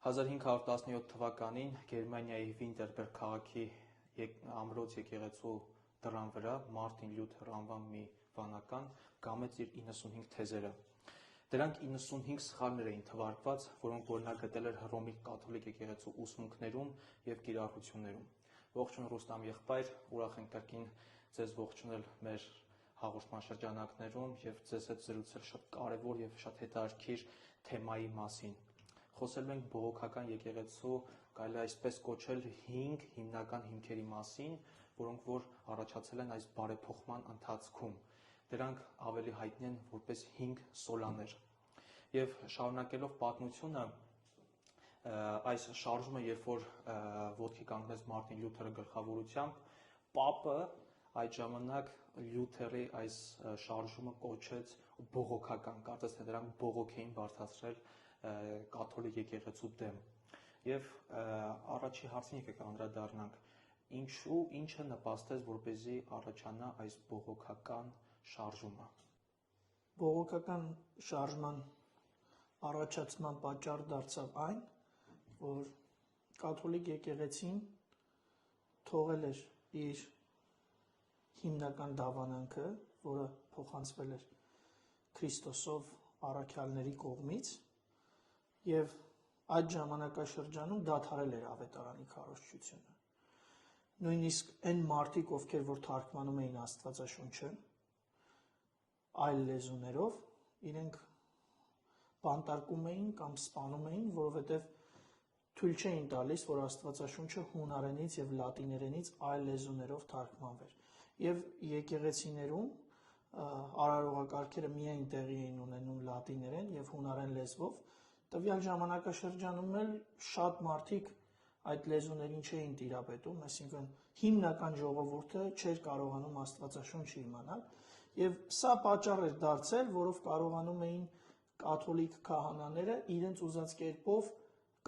1517 թվականին Գերմանիայի Վինտերբերգ քաղաքի ամրոց եկեղեցու դռան վրա Մարտին Լյութեր անվան մի վանական կամեց իր 95 թեզերը։ Դրանք 95 սխալներ էին թվարկված, որոնք որ նա գտել էր Հռոմի կաթոլիկ եկեղեցու ուսմունքներում և կիրառություններում։ Ողջույն Ռուստամ եղբայր, ուրախ ենք կրկին ձեզ ողջունել մեր հաղորդման շրջանակներում և ձեզ հետ զրուցել շատ կարևոր և շատ հետաքրքիր թեմայի մասին։ Խոսելու ենք բողոքական եկեղեցու, կարելի է այսպես կոչել 5 հիմնական հիմքերի մասին, որոնք որ առաջացել են այս բարեփոխման ընթացքում։ Դրանք ավելի հայտնի են որպես 5 սոլաներ։ Եվ շարունակելով պատմությունը, այս շարժումը, երբ որ ոտքի կանգնեց Մարտին Լյութերը գլխավորությամբ, Պապը այդ ժամանակ Լյութերի այս շարժումը կոչեց բողոքական, կարծես թե դրանք բողոք էին բարձրացրել կաթոլիկ եկեղեցու դեմ։ Եվ առաջի հարցին եկեք անդրադառնանք, ինչը նպաստեց, որպեսզի առաջանա այս բողոքական շարժումը։ Բողոքական շարժման առաջացման պատճառ դարձավ այն, որ կաթոլիկ եկեղեցին թողել էր իր հիմնական դավանանքը, որը փոխանցվել էր Քրիստոսով առաքյալների կողմից, և այդ ժամանակաշրջանում դադարել էր ավետարանի քարոզչությունը։ Նույնիսկ այն մարդիկ, ովքեր որ թարգմանում էին Աստվածաշունչը այլ լեզուներով, իրենք բանտարկում էին կամ սպանում էին, որովհետև թույլ չէին տալիս, որ Աստվածաշունչը հունարենից և լատիներենից այլ լեզուներով թարգմանվեր։ Եվ եկեղեցիներում արարողակարգերը միայն տեղի էին ունենում լատիներեն և հունարեն լեզվով, տվյալ ժամանակաշրջանում էլ շատ մարդիկ այդ լեզուներին չէին տիրապետում, այսինքն հիմնական ժողովուրդը չէր կարողանում Աստվածաշունչը իմանալ, և սա պատճառ էր դարձել, որով կարողանում էին կաթոլիկ քահանաները իրենց ուզած կերպով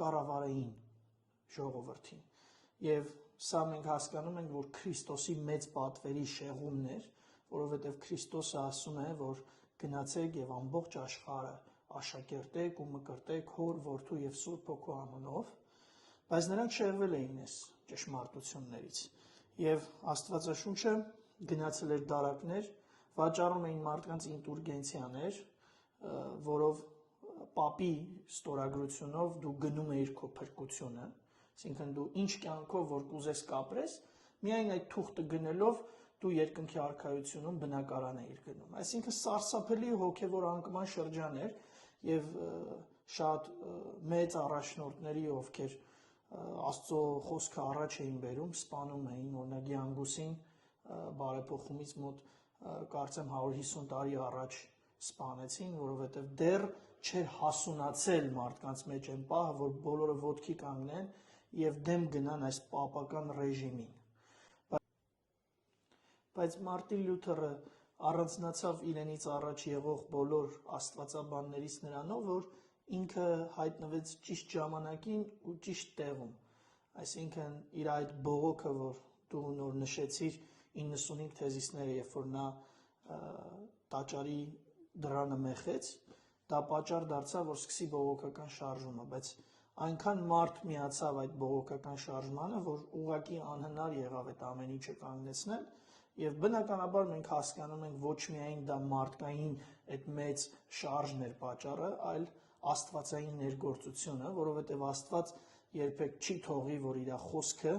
կառավարեին ժողովրդին։ Եվ սա մենք հասկանում ենք, որ Քրիստոսի մեծ պատվերի շեղումն էր, որովհետև Քրիստոսը ասում է, որ գնացեք և ամբողջ աշխարհը աշակերտեք ու մկրտեք Հոր, Որդու և Սուրբ Հոգու անունով, բայց նրանք շեղվել էին այս ճշմարտություններից, և Աստվածաշունչը գնացել էր դարակներ, վաճառում էին մարդկանց ինդուլգենցիաներ, որով Պապի ստորագրությունով դու գնում էիր քո փրկությունը, այսինքն դու ինչ կյանքով որ կուզես կապրես, միայն այդ թուղթը գնելով դու երկնքի արքայությունում բնակարան էիր գնում։ Այսինքն սարսափելի հոգևոր անկման շրջան էր, և շատ մեծ առաջնորդների, ովքեր Աստծո խոսքը առաջ էին բերում, սպանում էին, օրինակ Գյանգուսին բարեփոխումից մոտ կարծեմ 150 տարի առաջ սպանեցին, որովհետև դեռ չէր հասունացել մարդկանց մեջ այն պահը, որ բոլորը ոտքի կանգնեն և դեմ գնան այս պապական ռեժիմին։ Բայց Մարտին Լյութերը առանձնացավ իրենից առաջ եղող բոլոր աստվածաբաններից նրանով, որ ինքը հայտնվեց ճիշտ ժամանակին ու ճիշտ տեղում, այսինքն իր այդ բողոքը, որ դու նոր նշեցիր 95 թեզիսները, երբ որ նա տաճարի դռանը մեխեց, դա պատճառ դարձավ, որ սկսի բողոքական շարժումը, բայց այնքան մարդ միացավ այդ բողոքական շարժմանը, որ ուղղակի անհնար եղավ այդ ամեն ինչը կանգնեցնել, և բնականաբար մենք հասկանում ենք ոչ միայն դա մարդկային այդ մեծ շարժն էր պատճառը, այլ աստվածային ներգործությունը, որովհետև Աստված երբեք չի թողի, որ իր խոսքը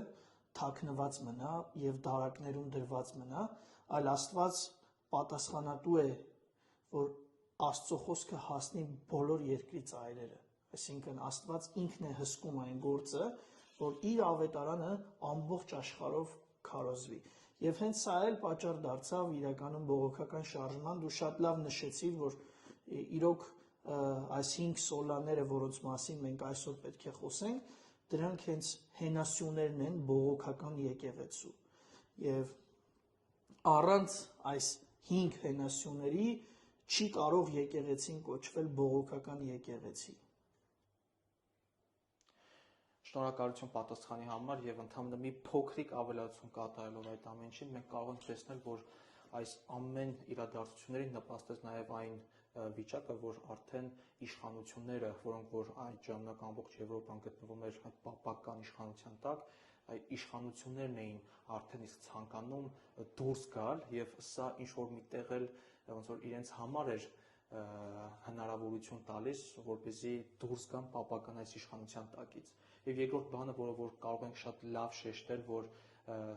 թաքնված մնա և դարակներում դրված մնա, այլ Աստված պատասխանատու է, որ Աստծո խոսքը հասնի բոլոր երկրի ծայրերը, այսինքն Աստված ինքն է հսկում այն գործը, որ իր ավետարանը ամբողջ աշխարհով քարոզվի։ Եվ հենց սա էլ պատճառ դարձավ իրականում բողոքական շարժման։ Դու շատ լավ նշեցիր, որ իրոք այս 5 սոլաները, որոնց մասին մենք այսօր պետք է խոսենք, դրանք հենց հենասյուներն են բողոքական եկեղեցու։ Եվ առանց այս 5 հենասյուների չի կարող եկեղեցին կոչվել բողոքական եկեղեցի։ Շնորհակալություն պատասխանի համար եւ ընդհանրապես մի փոքրիկ ավելացում կատարելով այդ ամենին, մենք կարող ենք տեսնել, որ այս ամեն իրադարձություններին նպաստեց նաեւ այն վիճակը, որ արդեն իշխանությունները, որոնք որ այդ ժամանակ ամբողջ Եվրոպան գտնվում էր այդ պապական իշխանության տակ, այդ իշխանություններն էին արդեն իսկ ցանկանում դուրս գալ եւ սա ինչ որ միտեղ էլ ոնց որ իրենց համար էր հնարավորություն տալիս, որպեսզի դուրս գան պապական այս իշխանության տակից։ Եվ երկրորդ բանը, որը որ կարող ենք շատ լավ շեշտել, որ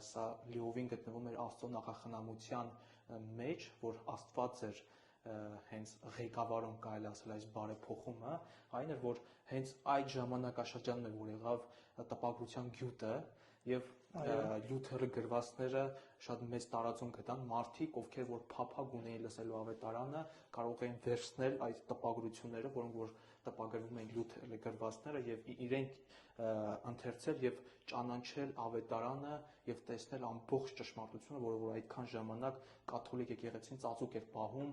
սա լիովին գտնվում էր Աստծո նախախնամության մեջ, որ Աստված էր հենց ղեկավարում կարելի ասել այս բարեփոխումը, այն էր, որ հենց այդ ժամանակաշրջանն է, որ եղավ տպագրության գյուտը եւ Լյութերը գրվածները շատ մեծ տարածում գտան, մարդիկ, ովքեր որ փափագ ունեին լսելու ավետարանը, կարող էին վերցնել այդ տպագրությունները, որոնք որ տպագրվում էին Լյութերը գրվածները եւ իրենք ընթերցել եւ ճանաչել ավետարանը եւ տեսնել ամբողջ ճշմարտությունը, որը որ այդքան ժամանակ կաթոլիկ եկեղեցին ծածուկ էր պահում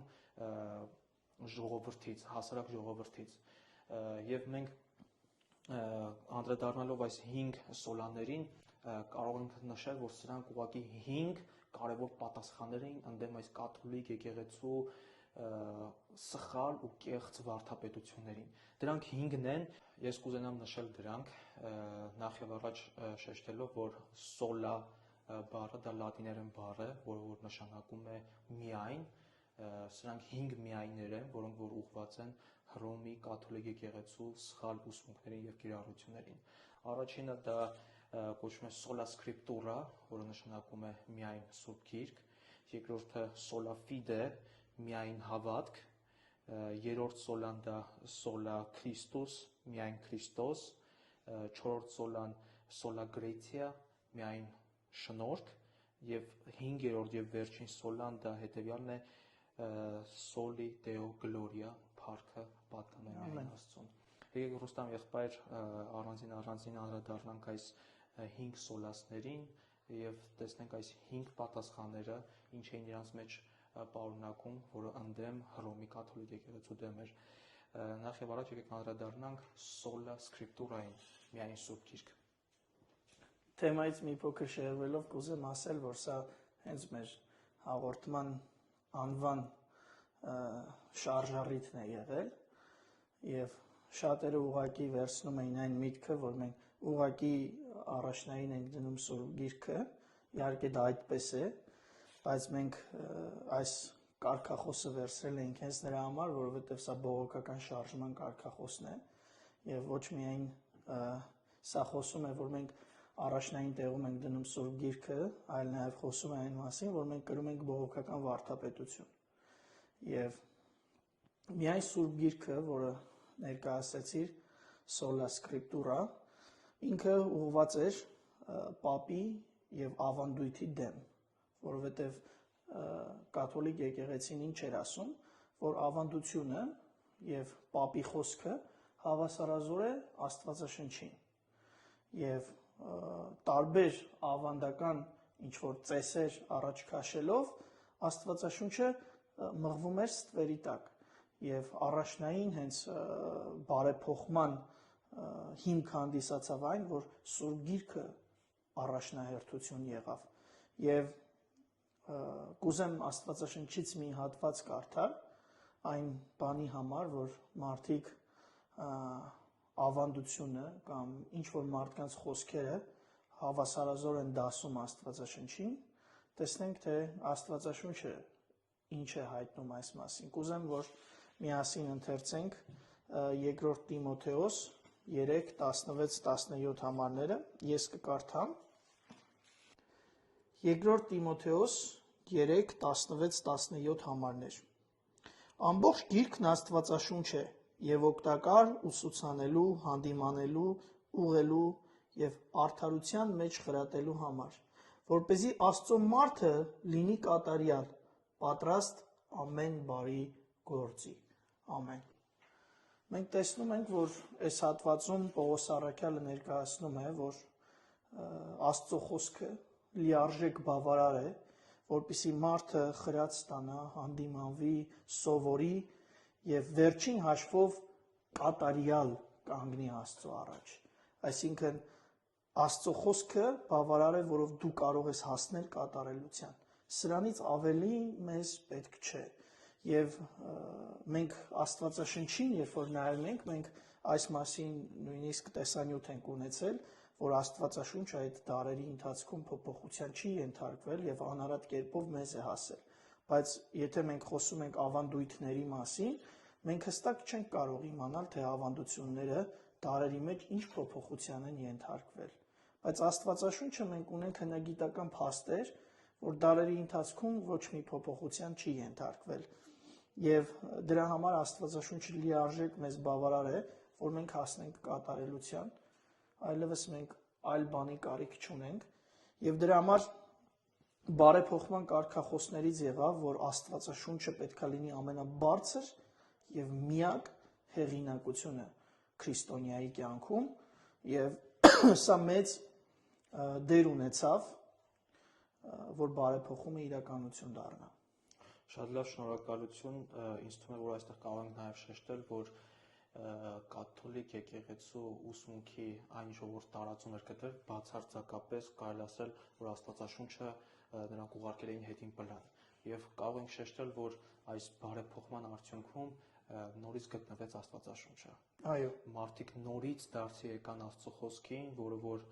ժողովրդից, հասարակ ժողովրդից։ Եվ մենք անդրադառնալով այս 5 սոլաներին կարող ենք նշել, որ սրանք ուղղակի 5 կարևոր պատասխաններ էին ընդդեմ այս կաթոլիկ եկեղեցու սխալ ու կեղծ վարդապետություններին։ Դրանք 5-ն են, ես կուզենամ նշել դրանք, նախ եւ առաջ շեշտելով, որ sola բառը դա լատիներեն բառ է, որը նշանակում է միայն, սրանք 5 միայններ են, որոնք որ ուղղված են Հռոմի կաթոլիկ եկեղեցու սխալ ուսմունքներին եւ կիրառություններին։ Առաջինը դա կոչվում է sola scriptura, որը նշանակում է միայն Սուրբ Գիրք, երկրորդը sola fide, միայն հավատք, երրորդ սոլան դա sola Christus, միայն Քրիստոս, չորրորդ սոլան sola gratia, միայն շնորհք, եւ 5-րդ եւ վերջին սոլան դա հետեւյալն է soli deo gloria, փառքը պատկանում է միայն Աստծուն։ Եկեք Ռուստամ եղբայր առանձին անդրադառնանք այս 5 սոլասներին եւ տեսնենք այս 5 պատասխանները ինչ էին իրանց մեջ պարունակում, որը ընդդեմ Հռոմի կաթոլիկ եկեղեցու դեմ էր։ Նախ եւ առաջ եկեք անդրադառնանք sola scriptura-ին, միայն Սուրբ Գիրք։ Թեմայից մի փոքր շեղվելով կուզեմ ասել, որ սա հենց մեր հաղորդման անվան շարժառիթն է եղել եւ շատերը ուղակի վերցնում էին այն միտքը, որ մենք ուղակի առաջնային ենք դնում Սուրբ Գիրքը, իհարկե դա այդպես է, բայց մենք այս կարգախոսը վերցրել ենք հենց նրա համար, որովհետև սա բողոքական շարժման կարգախոսն է եւ ոչ միայն սա խոսում է, որ մենք առաջնային տեղում ենք դնում Սուրբ Գիրքը, այլ նաեւ խոսում է այն մասին, որ մենք կրում ենք բողոքական վարդապետություն։ Եվ միայն Սուրբ Գիրքը, որը ներկայացրեցիր sola scriptura, ինքը ուղղված էր պապի եւ ավանդույթի դեմ, որովհետեւ կաթոլիկ եկեղեցին ինչ էր ասում, որ ավանդությունը եւ պապի խոսքը հավասարազոր է Աստվածաշնչին։ Եվ տարբեր ավանդական ինչ որ ծեսեր առաջ քաշելով Աստվածաշունչը մղվում էր ստվերի տակ եւ առաջնային հենց բարեփոխման հիմք հանդիսացավ այն, որ Սուրբ Գիրքը առաջնահերթություն եղավ եւ կուզեմ Աստվածաշնչից մի հատված կարդալ այն բանի համար, որ մարդիկ ավանդությունը կամ ինչ որ մարդկանց խոսքերը հավասարազոր են դասում Աստվածաշնչին, տեսնենք թե Աստվածաշունչը ինչ է հայտնում այս մասին։ Կուզեմ, որ միասին ընթերցենք երկրորդ Տիմոթեոս 3:16-17 համարները, ես կկարդամ։ Երկրորդ Տիմոթեոս 3:16-17 համարներ։ Ամբողջ գիրքն Աստվածաշունչ է եւ օգտակար ուսուցանելու, հանդիմանելու, ուղղելու եւ արդարության մեջ խրատելու համար, որպեսզի Աստծո մարդը լինի կատարյալ, պատրաստ ամեն բարի գործի։ Ամեն։ Մենք տեսնում ենք, որ այս հատվածում Պողոս առաքյալը ներկայացնում է, որ Աստծո խոսքը լիարժեք բավարար է, որպեսզի մարդը խրատ ստանա, հանդիմանվի, սովորի եւ վերջին հաշվով կատարյալ կանգնի Աստծո առաջ։ Այսինքն Աստծո խոսքը բավարար է, որով դու կարող ես հասնել կատարելության։ Սրանից ավելի մեզ պետք չէ։ Եվ մենք Աստվածաշնչին, երբ որ նայում ենք, մենք այս մասին նույնիսկ տեսանյութ ենք ունեցել, որ Աստվածաշունչը այդ դարերի ընթացքում փոփոխության չի ենթարկվել եւ անարատ կերպով մեզ է հասել։ Բայց եթե մենք խոսում ենք ավանդույթների մասին, մենք հստակ չենք կարող իմանալ, թե ավանդությունները դարերի մեջ ինչ փոփոխության են ենթարկվել։ Բայց Աստվածաշունչը մենք ունենք հնագիտական փաստեր, որ դարերի ընթացքում ոչ մի փոփոխության չի ենթարկվել։ Եվ դրա համար Աստվածաշունչը լիարժեք մեզ բավարար է, որ մենք հասնենք կատարելության, այլևս մենք այլ բանի կարիք չունենք, եւ դրա համար բարեփոխման կարգախոսներից եղավ, որ Աստվածաշունչը պետքա լինի ամենաբարձր եւ միակ հեղինակությունը քրիստոնյայի կյանքում, եւ սա մեծ դեր ունեցավ, որ բարեփոխումը իրականություն դառնա։ Շատ լավ, շնորհակալություն, ինձ թվում է, որ այստեղ կարող ենք նաեւ շեշտել, որ կաթոլիկ եկեղեցու ուսմունքի այն ժողովուրդ տարածում էր գտել, բացարձակապես կարելի ասել, որ Աստվածաշունչը նրանք ուղարկել էին հետին պլան։ Եվ կարող ենք շեշտել, որ այս բարեփոխման արդյունքում նորից գտնվեց Աստվածաշունչը։ Այո։ Մարդիկ նորից դարձի եկան Աստծո խոսքին, որը որ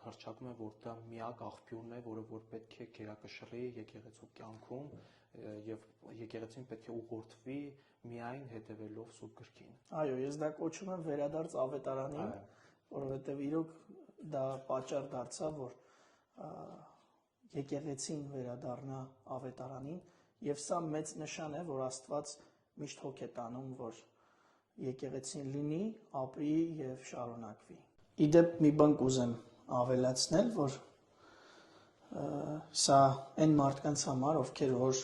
հռչակում է, որ դա միակ աղբյուրն է, որը որ պետք է գերակշռի եկեղեցու կյանքում եւ եկեղեցին պետք է ուղղորդվի միայն հետևելով Սուրբ Գրքին։ Այո, ես դա կոչում եմ վերադարձ ավետարանին, որովհետեւ իրոք դա պատճառ դարձավ, որ եկեղեցին վերադառնա ավետարանին, եւ սա մեծ նշան է, որ Աստված միշտ հոգ է տանում, որ եկեղեցին լինի, ապրի եւ շարունակվի։ Իդեպ մի բան կուզեմ ավելացնել, որ սա այն մարդկանց համար, ովքեր որ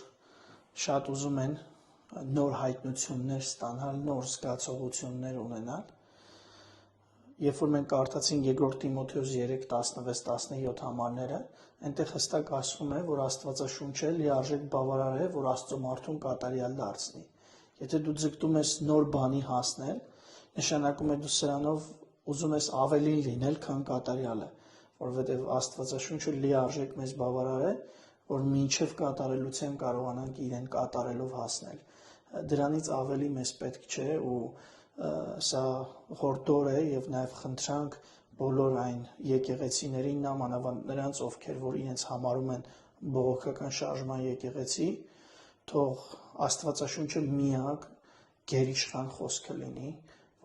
շատ ուզում են նոր հայտնություններ ստանալ, նոր զգացողություններ ունենալ, երբ որ մենք կարդացինք 2 Տիմոթեոս 3:16-17 համարները, այնտեղ հստակ ասվում է, որ Աստվածաշունչը լիարժեք բավարար է, որ Աստծո մարդուն կատարյալ դարձնի։ Եթե դու ձգտում ես նոր բանի հասնել, նշանակում է դու սրանով ուզում ես ավելին լինել, քան կատարյալը, որովհետև Աստվածաշունչը լիարժեք մեզ բավարար է, որ մինչև կատարելության կարողանանք իրեն կատարելով հասնել։ Դրանից ավելի մեզ պետք չէ ու սա հորդոր է եւ նաեւ խնդրանք բոլոր այն եկեղեցիներին, նամանավանդ նրանց, ովքեր որ իրենց համարում են բողոքական շարժման եկեղեցի, թող Աստվածաշունչը միակ գերիշխան խոսքը լինի,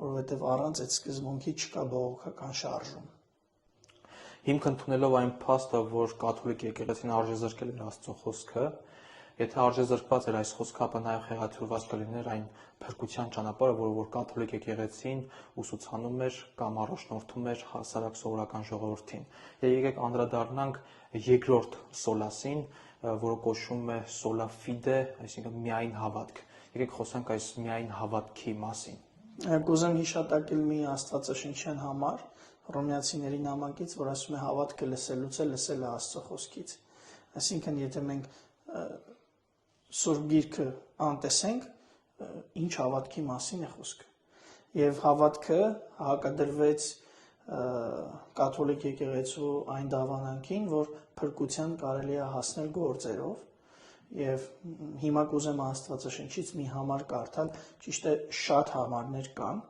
որովհետեւ առանց այդ սկզբունքի չկա բողոքական շարժում։ Հիմք ընդունելով այն փաստը, որ կաթոլիկ եկեղեցին արժեզրկել էր Աստծո խոսքը, եթե արժեզրկված էր այս խոսքը, ապա նաև խեղաթյուրված կլիներ այն փրկության ճանապարհը, որը որ կաթոլիկ եկեղեցին ուսուցանում էր կամ առաջնորդում էր հասարակ սովորական ժողովրդին։ Եվ եկեք անդրադառնանք երկրորդ սոլասին, որը կոչվում է sola fide, այսինքն միայն հավատք։ Եկեք խոսենք այս միայն հավատքի մասին։ Կուզեմ հիշատակել մի աստվածաշնչյան համար, Հռոմեացիների նամակից, որ ասում է հավատքը լսելուց է, լսելը Աստծո խոսքից։ Այսինքն, եթե մենք Սուրբ Գիրքը անտեսենք, ինչ հավատքի մասին է խոսքը։ Եվ հավատքը հակադրվեց կաթոլիկ եկեղեցու այն դավանանքին, որ փրկության կարելի է հասնել գործերով։ Եվ հիմա կուզեմ Աստվածաշնչից մի համար կարդալ, ճիշտ է շատ համարներ կան,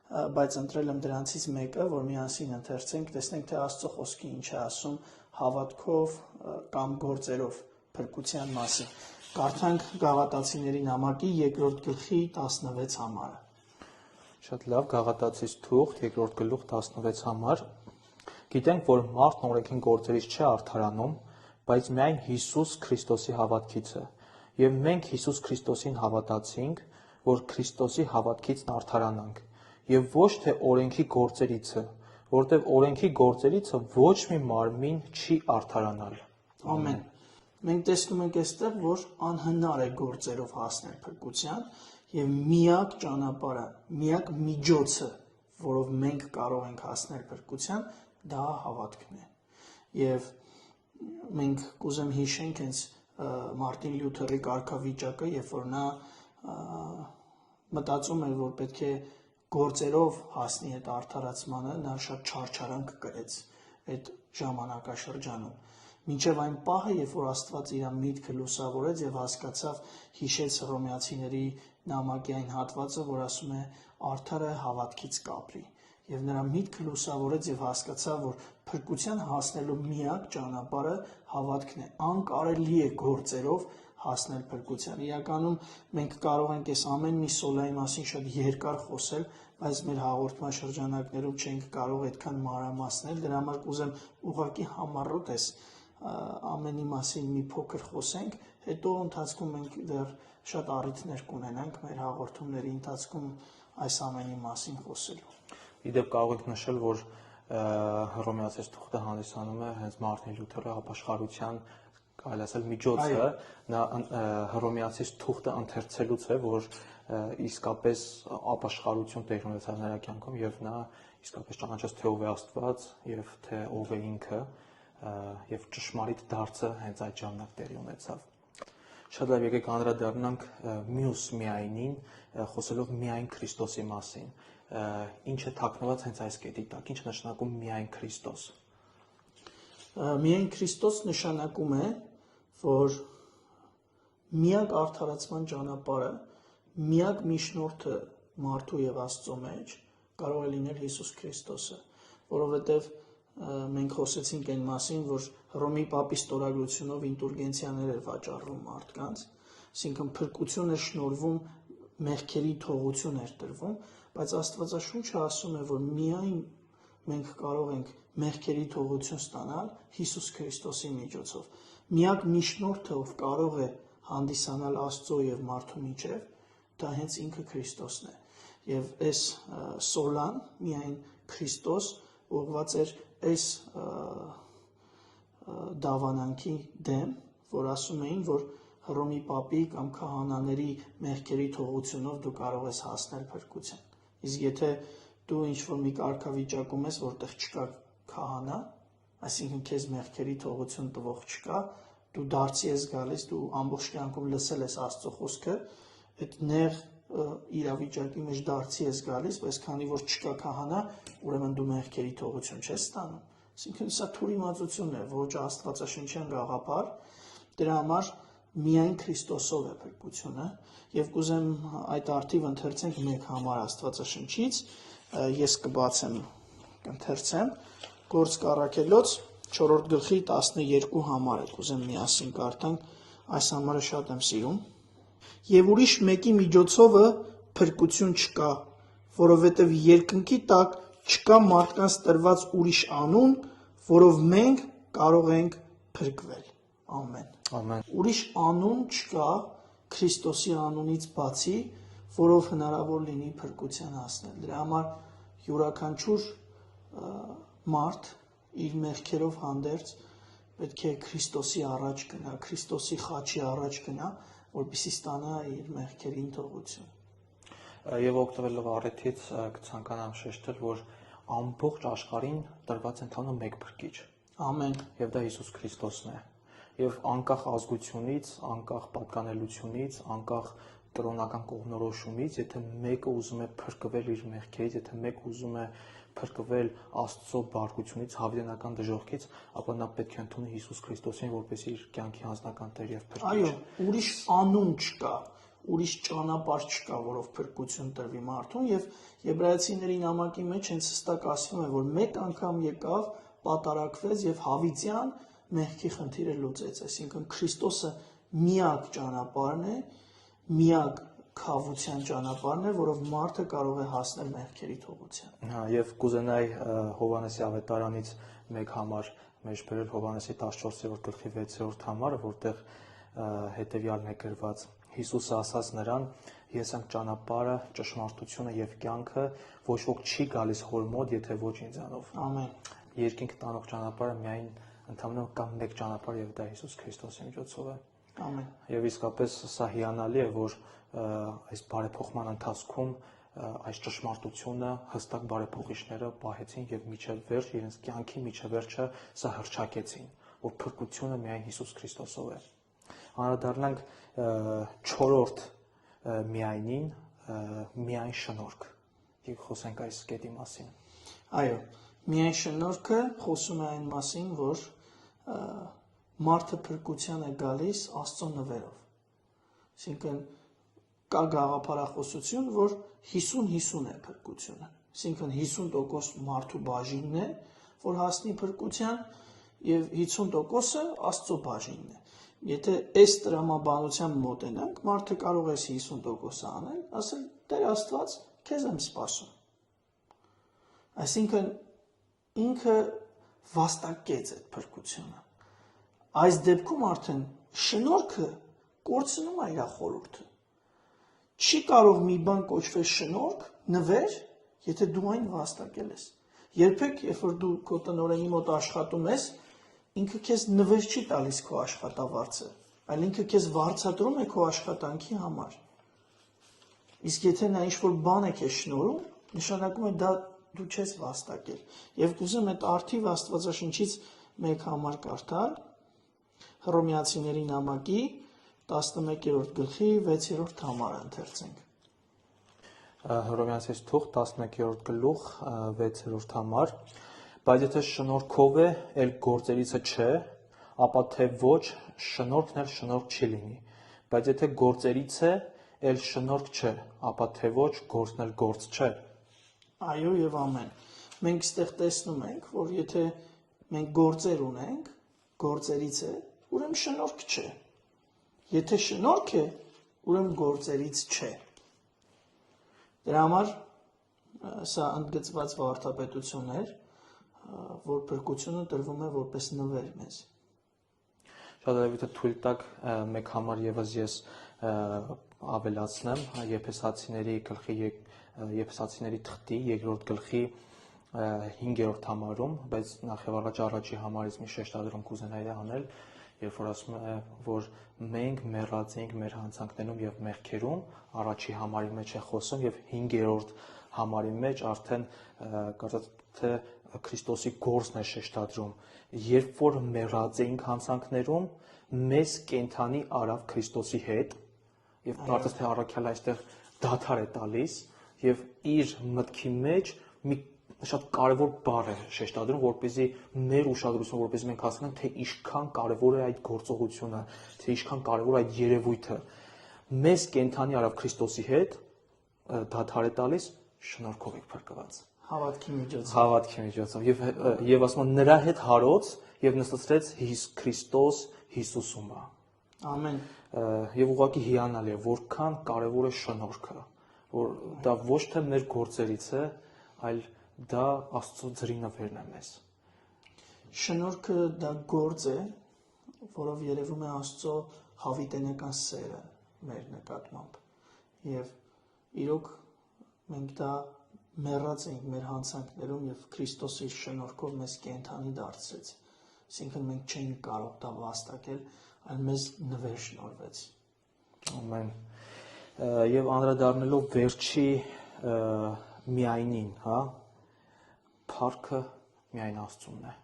բայց ընտրել եմ դրանցից մեկը, որ միասին ընթերցենք, տեսնենք, թե Աստծո խոսքը ինչ է ասում հավատքով կամ գործերով փրկության մասին։ Կարդանք Գաղատացիների նամակի 2-րդ գլխի 16 համարը։ Շատ լավ, Գաղատացիս թուղթ 2-րդ գլուխ 16 համար։ Գիտենք, որ մարդն օրենքին գործերից չէ արդարանում, բայց միայն Հիսուս Քրիստոսի հավատքից է։ Եվ մենք Հիսուս Քրիստոսին հավատացինք, որ Քրիստոսի հավատքից արդարանանք, եւ ոչ թե օրենքի գործերիցը, որտեղ օրենքի գործերիցը ոչ մի մարմին չի արդարանալ։ Ամեն։ Մենք տեսնում ենք այստեղ, որ անհնար է գործերով հասնել փրկության եւ միակ ճանապարհը, միակ միջոցը, որով մենք կարող ենք հասնել փրկության, դա հավատքն է։ Եվ մենք կուզեմ հիշենք հենց Մարտին Լյութերի կարգավիճակը, երբ որ նա մտածում էր, որ պետք է գործերով հասնի այդ արդարացմանը, նա շատ չարչարանք կրեց այդ ժամանակաշրջանում։ Մինչև այն պահը, երբ որ Աստված իր միտքը լուսավորեց եւ հասկացավ, հիշեց Հռոմեացիների նամակի այն հատվածը, որ ասում է արդարը հավատքից կապրի։ Եվ նրա միտքը լուսավորեց եւ հասկացավ, որ փրկության հասնելու միակ ճանապարհը հավատքն է։ Անկարելի է գործերով հասնել փրկության։ Իրականում մենք կարող ենք այս ամեն մի սոլայի մասին շատ երկար խոսել, բայց մեր հաղորդման շրջանակներում չենք կարող այդքան մանրամասնել։ Դրա համար կուզեմ ուղղակի համառոտ այս ամենի մասին մի փոքր խոսենք, հետո ընթացքում մենք դեռ շատ առիթներ կունենանք մեր հաղորդումների ընթացքում այս ամենի մասին խոսելու։ Իդեպ կարող ենք նշել, որ Հռոմեացիս թուղթը հանդիսանում է հենց Մարտին Լյութերը ապաշխարության, կարելի ասել, միջոցը, նա Հռոմեացիս թուղթը ընթերցելուց է, որ իսկապես ապաշխարություն տեղի ունեցավ նրա կյանքում եւ նա իսկապես ճանաչեց թե ով է Աստված եւ թե ով է ինքը եւ ճշմարիտ դարձը հենց այդ ժամանակ տեղի ունեցավ։ Շատ լավ, եկեք անդրադառնանք մյուս միայնին, խոսելով միայն Քրիստոսի մասին։ Ինչ է թաքնված հենց այս կետի տակ, ինչ նշանակում միայն Քրիստոս։ Միայն Քրիստոս նշանակում է, որ միակ արդարացման ճանապարհը, միակ միջնորդը մարդու եւ Աստծո մեջ կարող է լինել Հիսուս Քրիստոսը, որովհետեւ մենք խոսեցինք այն մասին, որ Հռոմի Պապի ստորագրությունով ինդուլգենցիաներ էր վաճառվում մարդկանց, այսինքն փրկություն էր շնորհվում, մեղքերի թողություն էր տրվում, բայց Աստվածաշունչը ասում է, որ միայն մենք կարող ենք մեղքերի թողություն ստանալ Հիսուս Քրիստոսի միջոցով։ Միակ միջնորդը, ով կարող է հանդիսանալ Աստծո եւ մարդու միջև, դա հենց ինքը Քրիստոսն է։ Եվ այս սոլան միայն Քրիստոս ուղղված էր այս դավանանքի դեմ, որ ասում էին, որ Հռոմի Պապի կամ քահանաների մեղքերի թողությունով դու կարող ես հասնել փրկության։ Իսկ եթե դու ինչ-որ մի կարգավիճակում ես, որտեղ չկա քահանա, այսինքն քեզ մեղքերի թողություն տվող չկա, դու դարձի ես գալիս, դու ամբողջ կյանքում լսել ես Աստծո խոսքը, այդ նեղ իրավիճակի մեջ դարձի ես գալիս, բայց քանի որ չկա քահանա, ուրեմն դու մեղքերի թողություն չես ստանում։ Այսինքն սա թուրիմացություն է, ոչ աստվածաշնչյան գաղափար, դրա համար միայն Քրիստոսով է փրկությունը, եւ կուզեմ այդ արդիվ ընթերցենք մեկ համար Աստվածաշնչից, ես կբացեմ, կընթերցեմ, Գործք առաքելոց 4-րդ գլխի 12 համարը, կուզեմ միասին կարդանք, այս համարը շատ եմ սիրում։ Եվ ուրիշ մեկի միջոցովը փրկություն չկա, որովհետև երկնքի տակ չկա մարդկանց տրված ուրիշ անուն, որով մենք կարող ենք փրկվել։ Ամեն։ Ամեն։ Ուրիշ անուն չկա Քրիստոսի անունից բացի, որով հնարավոր լինի փրկության հասնել։ Դրա համար յուրաքանչյուր մարդ իր մեղքերով հանդերձ պետք է Քրիստոսի առաջ գնա, Քրիստոսի խաչի առաջ գնա, որպեսզի ստանա իր մեղքերին թողություն։ Եվ օգտվելով առիթից կցանկանամ շեշտել, որ ամբողջ աշխարհին տրված է ընդհանուր մեկ փրկիչ։ Ամեն։ Եվ դա Հիսուս Քրիստոսն է։ Եվ անկախ ազգությունից, անկախ պատկանելությունից, անկախ կրոնական կողմնորոշումից, եթե մեկը ուզում է փրկվել իր մեղքերից, եթե մեկը ուզում է փրկվել Աստծո բարկությունից, հավիտենական դժոխքից, ապա նա պետք է ընդունի Հիսուս Քրիստոսին որպես իր կյանքի անձնական Տեր եւ փրկիչ։ Այո, ուրիշ անուն չկա, ուրիշ ճանապարհ չկա, որով փրկություն տրվի մարդուն, եւ Եբրայեցիների նամակի մեջ հենց հստակ ասվում է, որ մեկ անգամ եկավ, պատարակվեց եւ հավիտյան մեղքի խնդիրը լուծեց, այսինքն Քրիստոսը միակ ճանապարհն է, միակ քավության ճանապարհն է, որով մարդը կարող է հասնել մեղքերի թողության։ Հա, եւ կուզենայի Հովհաննեսի ավետարանից մեկ համար մեջ բերել Հովհաննեսի 14-րդ գլխի 6-րդ համարը, որտեղ հետեւյալն է գրված. Հիսուսը ասաց նրան. Ես եմ ճանապարհը, ճշմարտությունը եւ կյանքը, ոչ ոք չի գալիս Հոր մոտ, եթե ոչ ինձանով։ Ամեն։ Երկինք տանող ճանապարհը միայն ընդհանուր կա մեկ ճանապարհ եւ դա Հիսուս Քրիստոսի միջոցով է։ Ամեն։ Եվ իսկապես սա հիանալի է, որ այս բարեփոխման ընթացքում այս ճշմարտությունը հստակ բարեփոխիչները պահեցին եւ միջև վերջ իրենց կյանքի միջև վերջը սա հռչակեցին, որ փրկությունը միայն Հիսուս Քրիստոսով է։ Անդրադառնանք 4-րդ միայնին, միայն շնորհք։ Եկ խոսենք այս կետի մասին։ Այո, միայն շնորհքը խոսում է այն մասին, որ մարդը փրկության է գալիս Աստծո նվերով։ Այսինքն կա գաղափարախոսություն, որ 50-50 է փրկությունը։ Այսինքն 50% մարդու բաժինն է, որ հասնի փրկության, եւ 50%-ը Աստծո բաժինն է։ Եթե այս տրամաբանության մոտենանք, մարդը կարող է 50%-ը անել, ասել՝ Տեր Աստված, քեզ եմ սպասում։ Այսինքն ինքը վաստակեց այդ փրկությունը։ Այս դեպքում արդեն շնորհքը կորցնում է իր խորհուրդը։ Չի կարող մի բան կոչվել շնորհք, նվեր, եթե դու այն վաստակել ես։ Երբեք, երբ որ դու քո տնօրենի մոտ աշխատում ես, ինքը քեզ նվեր չի տալիս քո աշխատավարձը, այլ ինքը քեզ վարձատրում է քո աշխատանքի համար։ Իսկ եթե նա ինչ-որ բան է քեզ շնորհում, նշանակում է դա դու չես վաստակել։ Եվ կուզեմ այդ արդիվ Աստվածաշնչից մեկ համար կարդալ, Հռոմեացիների նամակի 11-րդ գլխի 6-րդ համարը ընթերցենք։ Հռոմեացիս թուղթ 11-րդ գլուխ 6-րդ համար, բայց եթե շնորհքով է, ել գործերիցը չէ, ապա թե ոչ շնորհքն էլ շնորհք չի լինի, բայց եթե գործերից է, ել շնորհք չէ, ապա թե ոչ գործն էլ գործ չէ։ Այո եւ ամեն։ Մենք ստեղ տեսնում ենք, որ եթե մենք գործեր ունենք, գործերից է, ուրեմն շնորհք չէ։ Եթե շնորհք է, ուրեմն գործերից չէ։ Դրա համար սա ընդգծված վարդապետություն էր, որ փրկությունը տրվում է որպես նվեր մեզ։ Շատ լավ, թույլ տակ մեկ համար եւս ես ավելացնեմ Եփեսացիների գլխի Եփեսացիների թղթի 2-րդ գլխի 5-րդ համարում, բայց նախ եւ առաջ առաջի համարից մի շեշտադրում կուզենայի անել, երբ որ ասում է, որ մենք մեռած ենք մեր հանցանքներում եւ մեղքերում, առաջի համարի մեջ է խոսում եւ 5-րդ համարի մեջ արդեն կարծես թե Քրիստոսի գործն է շեշտադրում, երբ որ մեռած էինք հանցանքներում, մեզ կենթանի արավ Քրիստոսի հետ եւ կարծես թե առաքյալը այստեղ դադար է տալիս եւ իր մտքի մեջ մի շատ կարևոր բառ է շեշտադրում, որպեսզի մեր ուշադրությունը, որպեսզի մենք հասկանանք, թե ինչքան կարևոր է այդ գործողությունը, թե ինչքան կարևոր է այդ երևույթը։ Մեզ կենթանի արավ Քրիստոսի հետ դադար է տալիս, շնորհքով եք փրկված։ Հավատքի միջոցով եւ ասում են նրա հետ հարոց եւ նստեցրեց Քրիստոս Հիսուսում։ Ամեն։ Եվ ուղղակի հիանալի է, որքան կարևոր է շնորհքը, որ դա ոչ թե մեր գործերից է, այլ դա Աստծո ձրի նվերն է մեզ։ Շնորհքը դա գործ է, որով երևում է Աստծո հավիտենական սերը մեր նկատմամբ։ Եվ իրոք մենք դա մեռած ենք մեր հանցանքներում եւ Քրիստոսի շնորհքով մեզ կենթանի դարձրեց։ Այսինքն մենք չենք կարող դա վաստակել, այլ մեզ նվեր շնորհվեց։ Ամեն։ Եվ անդրադառնալով վերջի միայնին, հա, փառքը միայն Աստծունն է։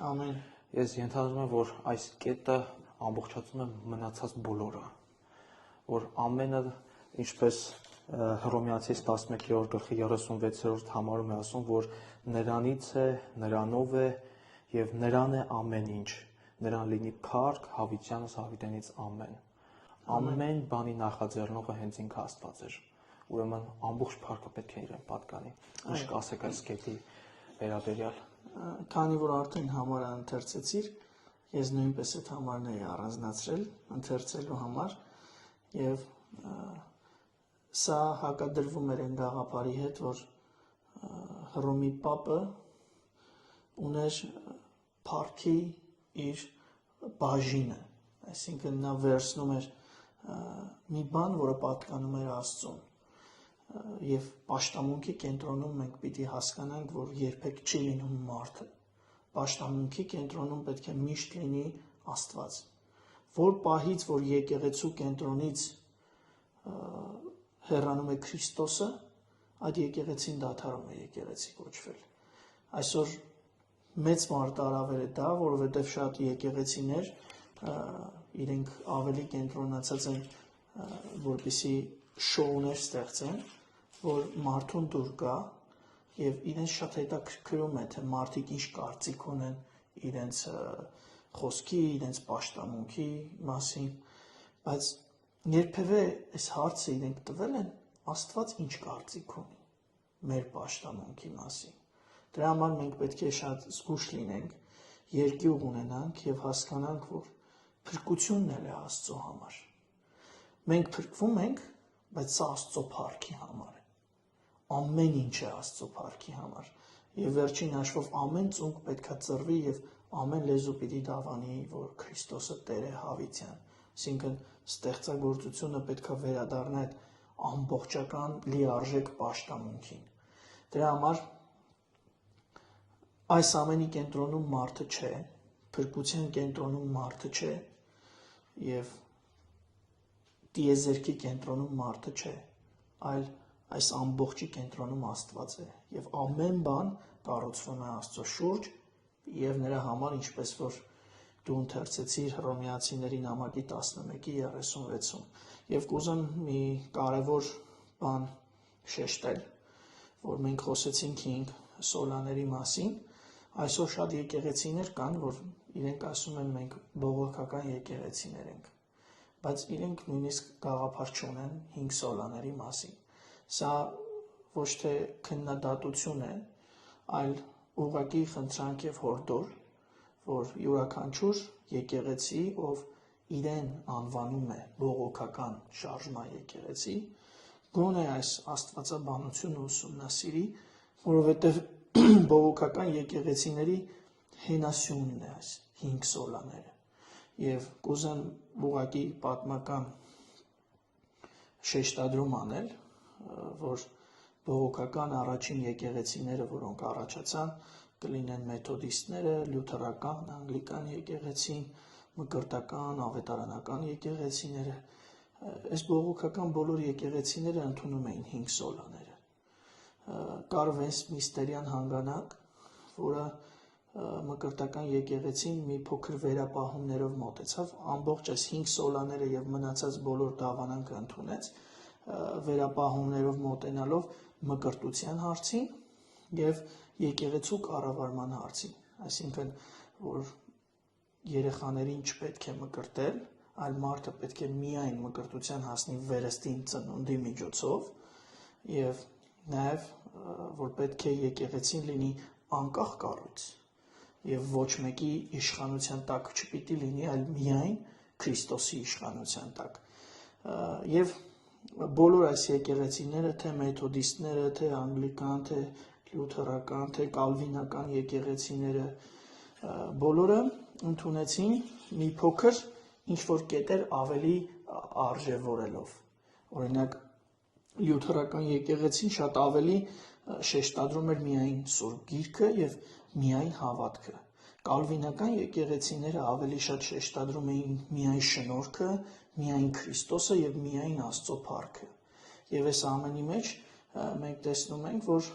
Ամեն։ Ես ենթադրում եմ, որ այս կետը ամբողջացնում է մնացած բոլորը, որ ամենը, ինչպես Հռոմեացիս 11-րդ գլխի 36-րդ համարում է ասում, որ նրանից է, նրանով է եւ նրան է ամեն ինչ, նրան լինի փառք հավիտյանս հավիտենից ամեն։ Ամեն բանի նախաձեռնողը հենց ինքը Աստված էր։ Ուրեմն ամբողջ փառքը պետք է իրեն պատկանի։ Ինչ կասեք այս կետի վերաբերյալ։ Քանի որ արդեն համարը ընթերցեցիր, ես նույնպես այդ համարն էի առանձնացրել ընթերցելու համար եւ սա հակադրվում էր այն գաղափարի հետ, որ Հռոմի Պապը ուներ փառքի իր բաժինը, այսինքն նա վերցնում էր մի բան, որը պատկանում էր Աստծուն, եւ պաշտամունքի կենտրոնում մենք պիտի հասկանանք, որ երբեք չի լինում մարդը, պաշտամունքի կենտրոնում պետք է միշտ լինի Աստված, որ պահից, որ եկեղեցու կենտրոնից հեռանում է Քրիստոսը, այդ եկեղեցին դադարում է եկեղեցի կոչվել։ Այսօր մեծ մարտահրավեր է դա, որովհետև շատ եկեղեցիներ իրենք ավելի կենտրոնացած են, որպեսզի շոուներ ստեղծեն, որ մարդուն դուր գա եւ իրենց շատ հետաքրքրում է, թե մարդիկ ինչ կարծիք ունեն իրենց խոսքի, իրենց պաշտամունքի մասին, բայց երբևէ այս հարցը իրենք տվել են Աստված ինչ կարծիք ունի մեր պաշտամունքի մասին։ Դրա համար մենք պետք է շատ զգուշ լինենք, երկյուղ ունենանք եւ հասկանանք, որ փրկությունն էլ է Աստծո համար։ Մենք փրկվում ենք, բայց սա Աստծո փառքի համար է։ Ամեն ինչ է Աստծո փառքի համար։ Եվ վերջին հաշվով ամեն ծունկ պետքա ծռվի եւ ամեն լեզու պիտի դավանի, որ Քրիստոսը Տեր է հավիտյան։ Այսինքն ստեղծագործությունը պետքա վերադառնա այդ ամբողջական լիարժեք պաշտամունքին։ Դրա համար այս ամենի կենտրոնում մարդը չէ, փրկության կենտրոնում մարդը չէ եւ տիեզերքի կենտրոնում մարդը չէ, այլ այս ամբողջի կենտրոնում Աստված է եւ ամեն բան կառուցվում է Աստծո շուրջ եւ նրա համար, ինչպես որ դու ընթերցեցիր Հռոմեացիների նամակի 11:36-ում եւ կուզեմ մի կարեւոր բան շեշտել, որ մենք խոսեցինք 5 սոլաների մասին, այսօր շատ եկեղեցիներ կան, որ իրենք ասում են մենք բողոքական եկեղեցիներ ենք, բայց իրենք նույնիսկ գաղափար չունեն 5 սոլաների մասին։ Սա ոչ թե քննադատություն է, այլ ուղղակի խնդրանք եւ հորդոր, որ յուրաքանչյուր եկեղեցի, ով իրեն անվանում է բողոքական շարժման եկեղեցի, գոնե այս աստվածաբանությունը ուսումնասիրի, որովհետեւ բողոքական եկեղեցիների հենասյունն է այս 5 սոլաները։ Եվ կուզեմ ուղղակի պատմական շեշտադրում անել, որ բողոքական առաջին եկեղեցիները, որոնք առաջացան, կլինեն մեթոդիստները, լյութերական, անգլիկան եկեղեցին, մկրտական, ավետարանական եկեղեցիները։ Այս բողոքական բոլոր եկեղեցիները ընդունում էին 5 սոլաները։ Կար Վեսթմինստերյան հանգանակ, որը մկրտական եկեղեցին մի փոքր վերապահումներով մոտեցավ, ամբողջ այս 5 սոլաները եւ մնացած բոլոր դավանանքը ընդունեց, վերապահումներով մոտենալով մկրտության հարցին եւ եկեղեցու կառավարման հարցին, այսինքն որ երեխաներին չպետք է մկրտել, այլ մարդը պետք է միայն մկրտության հասնի վերստին ծնունդի միջոցով եւ նաեւ որ պետք է եկեղեցին լինի անկախ կառույց եւ ոչ մեկի իշխանության տակ չպիտի լինի, այլ միայն Քրիստոսի իշխանության տակ։ Եվ բոլոր այս եկեղեցիները, թե մեթոդիստները, թե անգլիկան, թե լյութերական, թե կալվինական եկեղեցիները, բոլորը ընդունեցին մի փոքր ինչ-որ կետեր ավելի արժևորելով։ Օրինակ, լյութերական եկեղեցին շատ ավելի շեշտադրում էր միայն Սուրբ Գիրքը եւ միայն հավատքը։ Կալվինական եկեղեցիները ավելի շատ շեշտադրում էին միայն շնորհքը, միայն Քրիստոսը եւ միայն Աստծո փառքը։ Եվ այս ամենի մեջ մենք տեսնում ենք, որ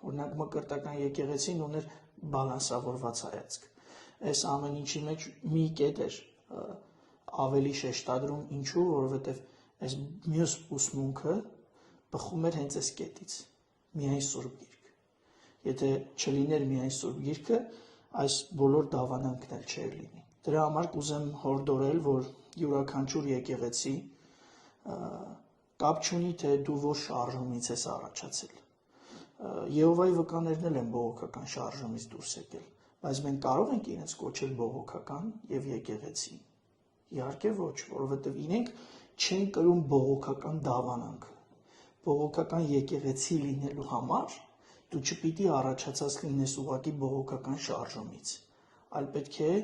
օրինակ մկրտական եկեղեցին ուներ բալանսավորված հայացք։ Այս ամեն ինչի մեջ մի կետ էր ավելի շեշտադրում, ինչու, որովհետեւ այս մյուս ուսմունքը բխում էր հենց այս կետից, միայն Սուրբ Գիրք։ Եթե չլիներ միայն Սուրբ Գիրքը, այս բոլոր դավանանքն էլ չէր լինի։ Դրա համար կուզեմ հորդորել, որ յուրաքանչյուր եկեղեցի կապ չունի, թե դու որ շարժումից ես առաջացել։ Եհովայի վկաներն էլ են բողոքական շարժումից դուրս եկել, բայց մենք կարող ենք իրենց կոչել բողոքական եւ եկեղեցի։ Իհարկե ոչ, որովհետեւ իրենք չեն կրում բողոքական դավանանքը։ Բողոքական եկեղեցի լինելու համար դու չպիտի առաջացած լինես ուղղակի բողոքական շարժումից, այլ պետք է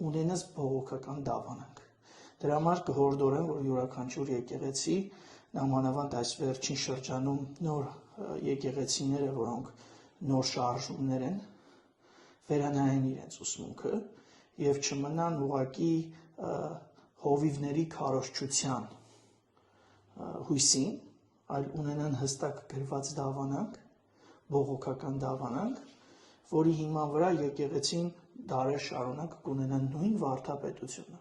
ունենաս բողոքական դավանանք։ Դրա համար կհորդորեմ, որ յուրաքանչյուր եկեղեցի, նամանավանդ այս վերջին շրջանում նոր եկեղեցիները, որոնք նոր շարժումներ են, վերանայեն իրենց ուսմունքը եւ չմնան ուղղակի հովիվների քարոզչության հույսին, այլ ունենան հստակ գրված դավանանք, բողոքական դավանանք, որի հիման վրա եկեղեցին դարեր շարունակ կունենան նույն վարդապետությունը։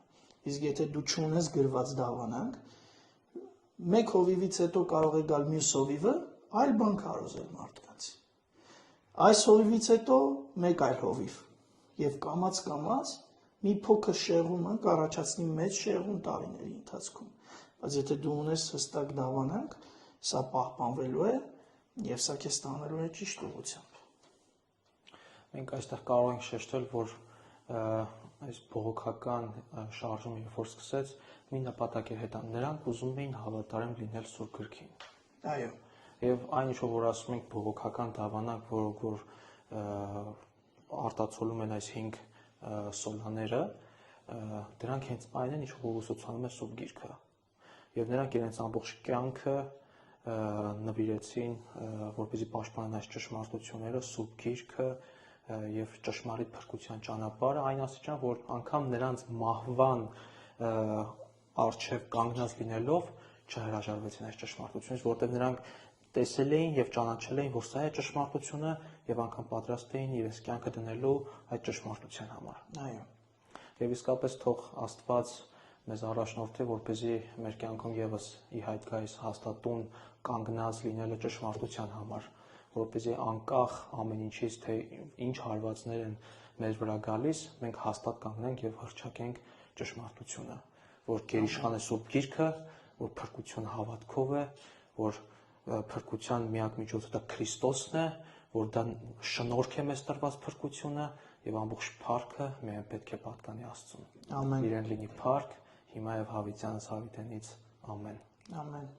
Իսկ եթե դու չունես գրված դավանանք, մեկ հովիվից հետո կարող է գալ մյուս հովիվը այլ բան քարոզել մարդկանց։ Այս հովիվից հետո մեկ այլ հովիվ եւ կամած մի փոքր շեղումը կառաջացնի մեծ շեղում տարիների ընթացքում, բայց եթե դու ունես հստակ դավանանք, սա պահպանվելու է եւ սա քեզ տանելու է ճիշտ ուղղությամբ։ Մենք այստեղ կարող ենք շեշտել, որ այս բողոքական շարժումը երբ որ սկսեց, մի նպատակ էր հետան։ Նրանք ուզում էին հավատարիմ լինել Սուրբ Գրքին։ Այո։ Եվ այն ինչ որ ասում ենք բողոքական դավանանք, որոնք որ արտացոլում են այս 5 սոլաները, դրանք հենց այն են, ինչ որ ուսուցանում է Սուրբ Գիրքը։ Եվ նրանք իրենց ամբողջ կյանքը նվիրեցին, որպեսզի պաշտպանեն այս ճշմարտությունները, Սուրբ Գիրքը եւ ճշմարիտ փրկության ճանապարհը, այն աստիճան, որ անգամ նրանց մահվան արժև կանգնած լինելով չհրաժարվեցին այս ճշմարտությունից, որտեղ նրանք տեսել էին եւ ճանաչել էին, որ սա է ճշմարտությունը եւ անգամ պատրաստ էին իրենց կյանքը դնելու այդ ճշմարտության համար։ Այո։ Եվ իսկապես թող Աստված մեզ առաջնորդի, որպեսզի մեր կյանքում եւս ի հայտ գա այս հաստատուն կանգնած լինելը ճշմարտության համար, որպեսզի անկախ ամեն ինչից, թե ինչ հարվածներ են մեր վրա գալիս, մենք հաստատ կանգնենք եւ հռչակենք ճշմարտությունը, որ գերիշխան է Սուրբ Գիրքը, որ փրկությունը հավատքով է, որ փրկության միակ միջոցը դա Քրիստոսն է, որ դա շնորհք է մեզ տրված փրկությունը եւ ամբողջ փառքը միայն պետք է պատկանի Աստծուն։ Ամեն։ Իրեն լինի փառք, հիմա եւ հավիտյանս հավիտենից։ Ամեն։ Ամեն։